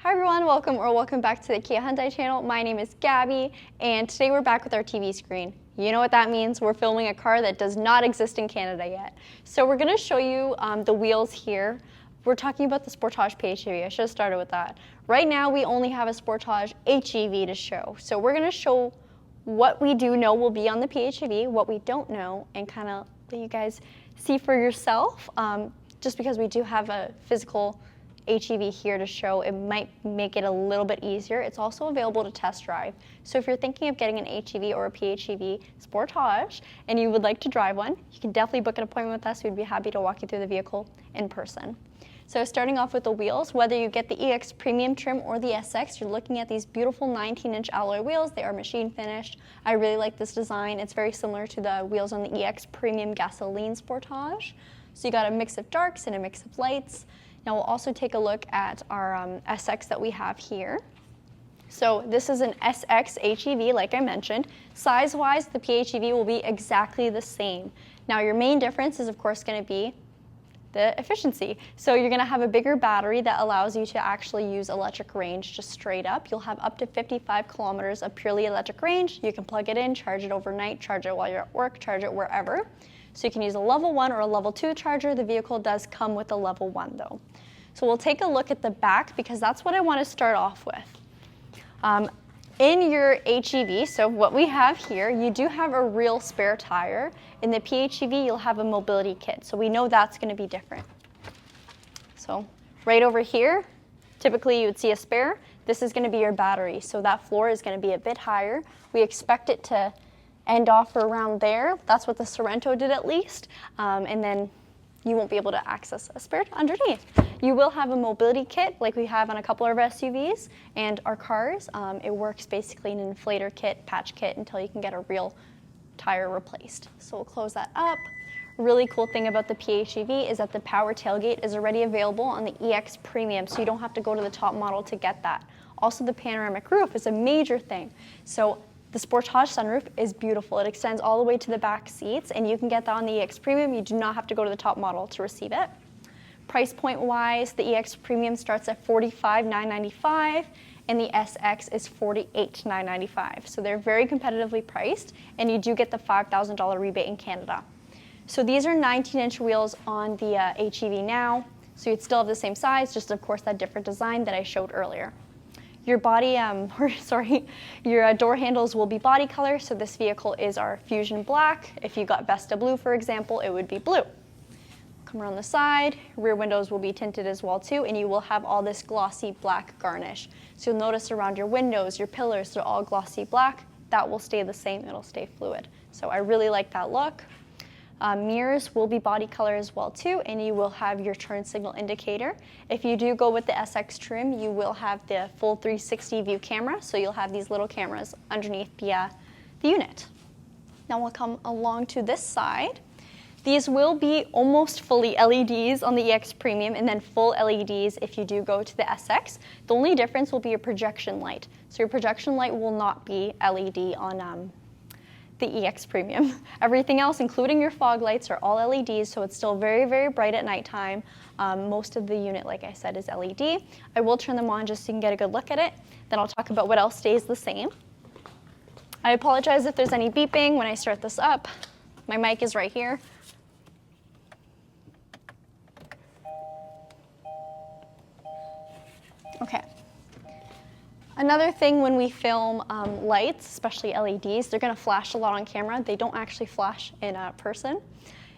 Hi everyone, welcome back to the Kia Hyundai channel. My name is Gabi, and today we're back with our TV screen. You know what that means? We're filming a car that does not exist in Canada yet. So we're going to show you the wheels here. We're talking about the Sportage PHEV. I should have started with that. Right now we only have a Sportage HEV to show. So we're going to show what we do know will be on the PHEV, what we don't know, and kind of let you guys see for yourself. Just because we do have a physical HEV here to show, it might make it a little bit easier. It's also available to test drive. So if you're thinking of getting an HEV or a PHEV Sportage and you would like to drive one, you can definitely book an appointment with us. We'd be happy to walk you through the vehicle in person. So starting off with the wheels, whether you get the EX Premium trim or the SX, you're looking at these beautiful 19-inch alloy wheels. They are machine finished. I really like this design. It's very similar to the wheels on the EX Premium gasoline Sportage. So you got a mix of darks and a mix of lights. Now we'll also take a look at our SX that we have here. So this is an SX HEV, like I mentioned. Size-wise, the PHEV will be exactly the same. Now your main difference is of course going to be the efficiency. So you're going to have a bigger battery that allows you to actually use electric range just straight up. You'll have up to 55 kilometers of purely electric range. You can plug it in, charge it overnight, charge it while you're at work, charge it wherever. So you can use a level 1 or a level 2 charger. The vehicle does come with a level 1 though. So we'll take a look at the back because that's what I want to start off with. In your HEV, so what we have here, you do have a real spare tire. In the PHEV, you'll have a mobility kit. So we know that's going to be different. So right over here, typically you would see a spare. This is going to be your battery. So that floor is going to be a bit higher. We expect it to end off around there. That's what the Sorento did at least. And then you won't be able to access a spare underneath. You will have a mobility kit like we have on a couple of our SUVs and our cars. It works basically in an inflator kit, patch kit, until you can get a real tire replaced. So we'll close that up. Really cool thing about the PHEV is that the power tailgate is already available on the EX Premium, so you don't have to go to the top model to get that. Also, the panoramic roof is a major thing. So the Sportage Sunroof is beautiful. It extends all the way to the back seats, and you can get that on the EX Premium. You do not have to go to the top model to receive it. Price point wise, the EX Premium starts at $45,995, and the SX is $48,995. So they're very competitively priced, and you do get the $5,000 rebate in Canada. So these are 19-inch wheels on the HEV now, so you'd still have the same size, just of course that different design that I showed earlier. Your body, your door handles will be body color, so this vehicle is our Fusion Black. If you got Vesta Blue, for example, it would be blue. Come around the side, rear windows will be tinted as well too, and you will have all this glossy black garnish. So you'll notice around your windows, your pillars, they're all glossy black. That will stay the same, it'll stay fluid. So I really like that look. Mirrors will be body color as well too, and you will have your turn signal indicator. If you do go with the SX trim, you will have the full 360 view camera, so you'll have these little cameras underneath the unit. Now we'll come along to this side. These will be almost fully LEDs on the EX Premium and then full LEDs if you do go to the SX. The only difference will be your projection light. So your projection light will not be LED on the EX Premium. Everything else, including your fog lights, are all LEDs, so it's still very, very bright at nighttime. Most of the unit, like I said, is LED. I will turn them on just so you can get a good look at it. Then I'll talk about what else stays the same. I apologize if there's any beeping when I start this up. My mic is right here. Okay. Another thing when we film lights, especially LEDs, they're going to flash a lot on camera. They don't actually flash in person.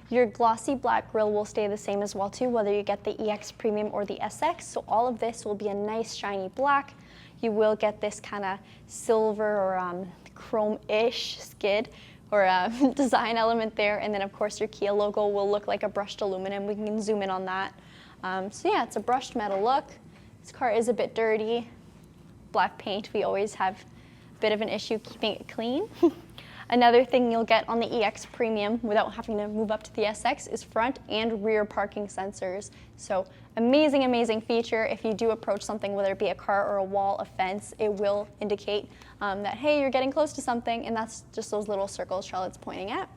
Your glossy black grille will stay the same as well too, whether you get the EX Premium or the SX. So all of this will be a nice shiny black. You will get this kind of silver or chrome-ish skid or design element there. And then of course your Kia logo will look like a brushed aluminum. We can zoom in on that. So yeah, it's a brushed metal look. This car is a bit dirty. Black paint, we always have a bit of an issue keeping it clean. Another thing you'll get on the EX Premium without having to move up to the SX is front and rear parking sensors. So amazing, amazing feature. If you do approach something, whether it be a car or a wall, a fence, it will indicate that, hey, you're getting close to something, and that's just those little circles Charlotte's pointing at.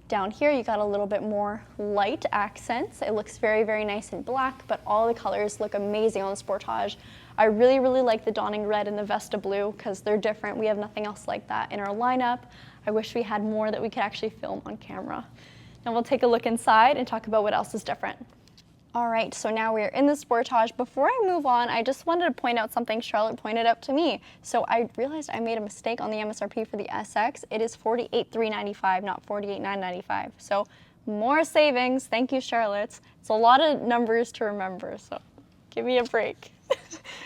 Down here, you got a little bit more light accents. It looks very, very nice and black, but all the colors look amazing on the Sportage. I really, really like the Dawning Red and the Vesta Blue because they're different. We have nothing else like that in our lineup. I wish we had more that we could actually film on camera. Now we'll take a look inside and talk about what else is different. All right, so now we're in the Sportage. Before I move on, I just wanted to point out something Charlotte pointed out to me. So I realized I made a mistake on the MSRP for the SX. It is $48,395, not $48,995. So more savings. Thank you, Charlotte. It's a lot of numbers to remember, so give me a break.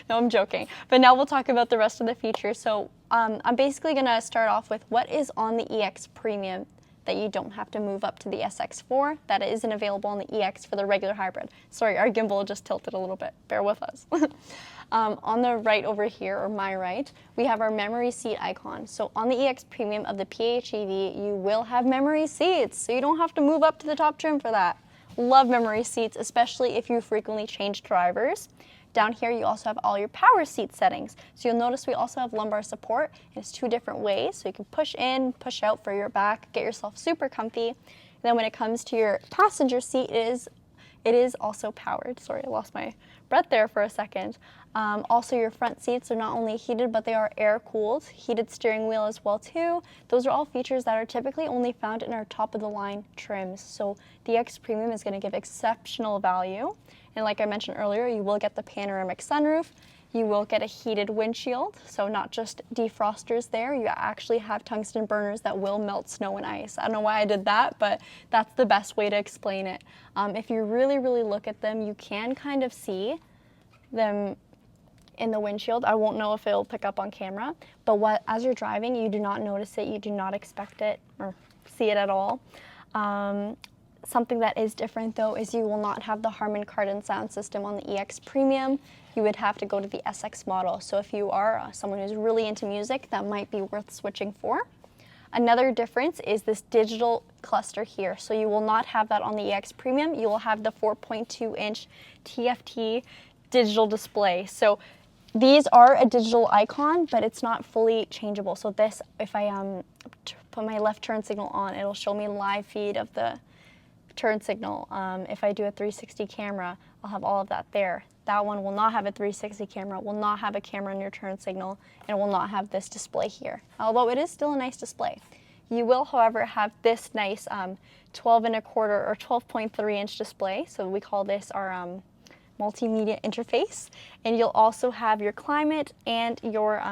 No, I'm joking. But now we'll talk about the rest of the features. So I'm basically gonna start off with what is on the EX Premium that you don't have to move up to the SX for, that isn't available on the EX for the regular hybrid. Sorry, our gimbal just tilted a little bit. Bear with us. On the right over here, or my right, we have our memory seat icon. So on the EX Premium of the PHEV, you will have memory seats, so you don't have to move up to the top trim for that. Love memory seats, especially if you frequently change drivers. Down here, you also have all your power seat settings. So you'll notice we also have lumbar support. It's 2 different ways. So you can push in, push out for your back, get yourself super comfy. And then when it comes to your passenger seat, it is also powered. Sorry, I lost my breath there for a second. Also, your front seats are not only heated, but they are air-cooled. Heated steering wheel as well, too. Those are all features that are typically only found in our top-of-the-line trims. So the X Premium is going to give exceptional value. And like I mentioned earlier, you will get the panoramic sunroof. You will get a heated windshield, so not just defrosters there. You actually have tungsten burners that will melt snow and ice. I don't know why I did that, but that's the best way to explain it. If you really, really look at them, you can kind of see them in the windshield. I won't know if it'll pick up on camera, but as you're driving, you do not notice it, you do not expect it or see it at all. Something that is different though is you will not have the Harman Kardon sound system on the EX Premium. You would have to go to the SX model. So if you are someone who's really into music, that might be worth switching for. Another difference is this digital cluster here. So you will not have that on the EX Premium. You will have the 4.2-inch Tft Digital Display. So these are a digital icon, but it's not fully changeable. So this, if I put my left turn signal on, it'll show me a live feed of the turn signal. If I do a 360 camera, I'll have all of that there. That one will not have a 360 camera, will not have a camera on your turn signal, and will not have this display here, although it is still a nice display. You will, however, have this nice 12.25 or 12.3-inch display, so we call this our Multimedia Interface, and you'll also have your climate and your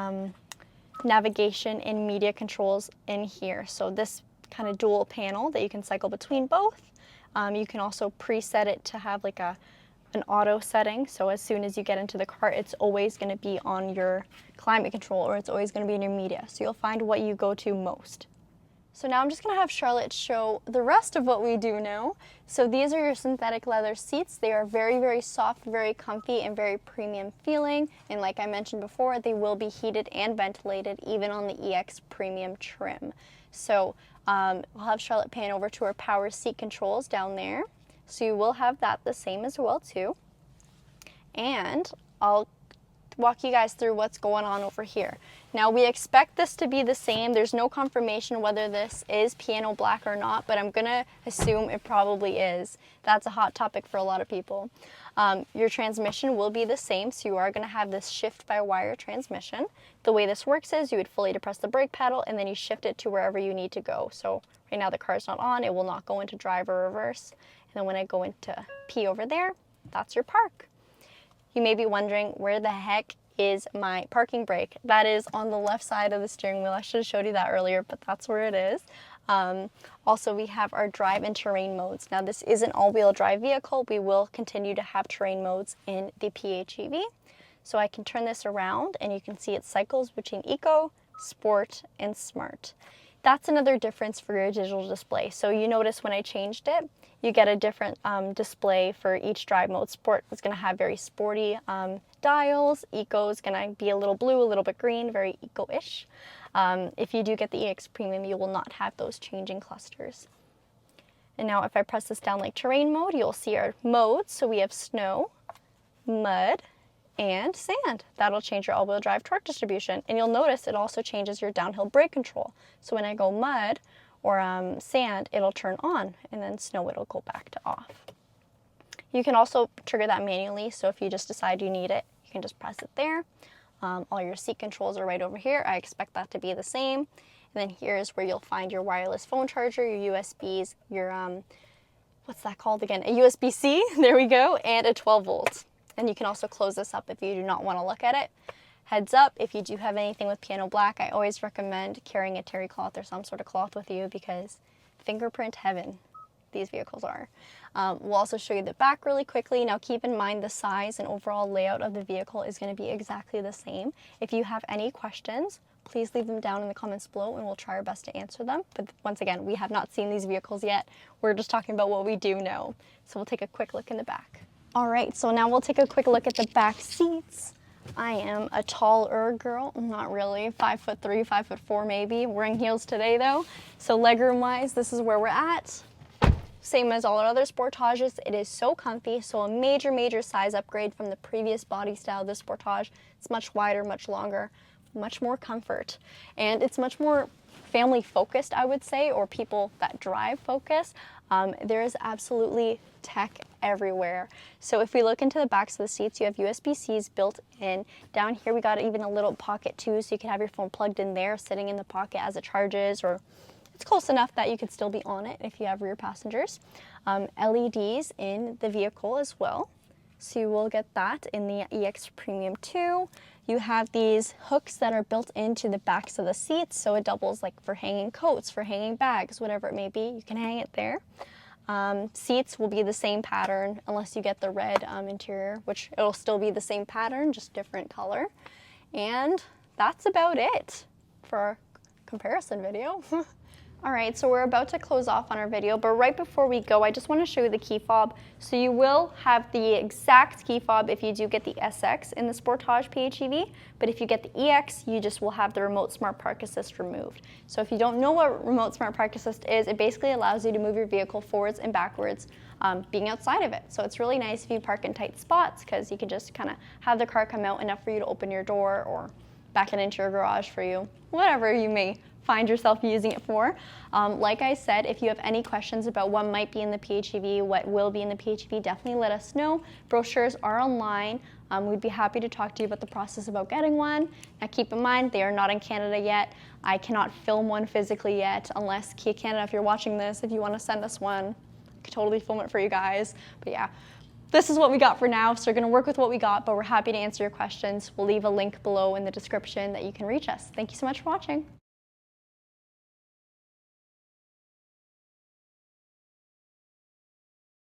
navigation and media controls in here. So this kind of dual panel that you can cycle between both. You can also preset it to have like an auto setting, so as soon as you get into the car, it's always going to be on your climate control, or it's always going to be in your media, so you'll find what you go to most. So now I'm just going to have Charlotte show the rest of what we do now. So these are your synthetic leather seats. They are very, very soft, very comfy, and very premium feeling, and like I mentioned before, they will be heated and ventilated even on the EX Premium trim. So we'll have Charlotte pan over to our power seat controls down there. So you will have that the same as well too. And I'll walk you guys through what's going on over here. Now we expect this to be the same. There's no confirmation whether this is piano black or not, but I'm gonna assume it probably is. That's a hot topic for a lot of people. Your transmission will be the same, so you are gonna have this shift-by-wire transmission. The way this works is you would fully depress the brake pedal and then you shift it to wherever you need to go. So right now the car's not on, it will not go into drive or reverse. And then when I go into P over there, that's your park. You may be wondering, where the heck is my parking brake? That is on the left side of the steering wheel. I should have showed you that earlier, but that's where it is. Also, we have our drive and terrain modes. Now, this is an all-wheel drive vehicle. We will continue to have terrain modes in the PHEV. So I can turn this around, and you can see it cycles between Eco, Sport, and Smart. That's another difference for your digital display. So you notice when I changed it, you get a different display for each drive mode. Sport is going to have very sporty dials. Eco is going to be a little blue, a little bit green, very eco-ish. If you do get the EX Premium, you will not have those changing clusters. And now if I press this down like terrain mode, you'll see our modes. So we have snow, mud, and sand. That'll change your all-wheel drive torque distribution. And you'll notice it also changes your downhill brake control. So when I go mud, or sand, it'll turn on, and then snow, it'll go back to off. You can also trigger that manually, so if you just decide you need it, you can just press it there. All your seat controls are right over here. I expect that to be the same. And then here's where you'll find your wireless phone charger, your USBs, your, what's that called again? A USB-C, there we go, and a 12 volts. And you can also close this up if you do not want to look at it. Heads up, if you do have anything with piano black, I always recommend carrying a terry cloth or some sort of cloth with you because fingerprint heaven, these vehicles are. We'll also show you the back really quickly. Now keep in mind the size and overall layout of the vehicle is going to be exactly the same. If you have any questions, please leave them down in the comments below and we'll try our best to answer them. But once again, we have not seen these vehicles yet. We're just talking about what we do know. So we'll take a quick look in the back. All right, so now we'll take a quick look at the back seats. I am a taller girl, not really, 5'3", 5'4" maybe. Wearing heels today though. So legroom wise, this is where we're at. Same as all our other Sportages, it is so comfy, so a major size upgrade from the previous body style of the Sportage. It's much wider, much longer, much more comfort, and it's much more family focused, I would say, or people that drive focused. There is absolutely tech everywhere. So if we look into the backs of the seats, you have USB-Cs built in. Down here we got even a little pocket too, so you can have your phone plugged in there, sitting in the pocket as it charges, or it's close enough that you could still be on it if you have rear passengers. LEDs in the vehicle as well. So you will get that in the EX Premium 2. You have these hooks that are built into the backs of the seats, so it doubles like for hanging coats, for hanging bags, whatever it may be, you can hang it there. Seats will be the same pattern unless you get the red interior, which it'll still be the same pattern, just different color. And that's about it for our comparison video. All right, so we're about to close off on our video, but right before we go, I just want to show you the key fob. So you will have the exact key fob if you do get the SX in the Sportage PHEV, but if you get the EX, you just will have the remote smart park assist removed. So if you don't know what remote smart park assist is, it basically allows you to move your vehicle forwards and backwards, being outside of it. So it's really nice if you park in tight spots because you can just kind of have the car come out enough for you to open your door or back it into your garage for you, whatever you may find yourself using it for. Like I said, if you have any questions about what might be in the PHEV, what will be in the PHEV, definitely let us know. Brochures are online. We'd be happy to talk to you about the process about getting one. Now keep in mind, they are not in Canada yet. I cannot film one physically yet, unless Kia Canada, if you're watching this, if you want to send us one, I could totally film it for you guys. But yeah, this is what we got for now, so we're going to work with what we got, but we're happy to answer your questions. We'll leave a link below in the description that you can reach us. Thank you so much for watching.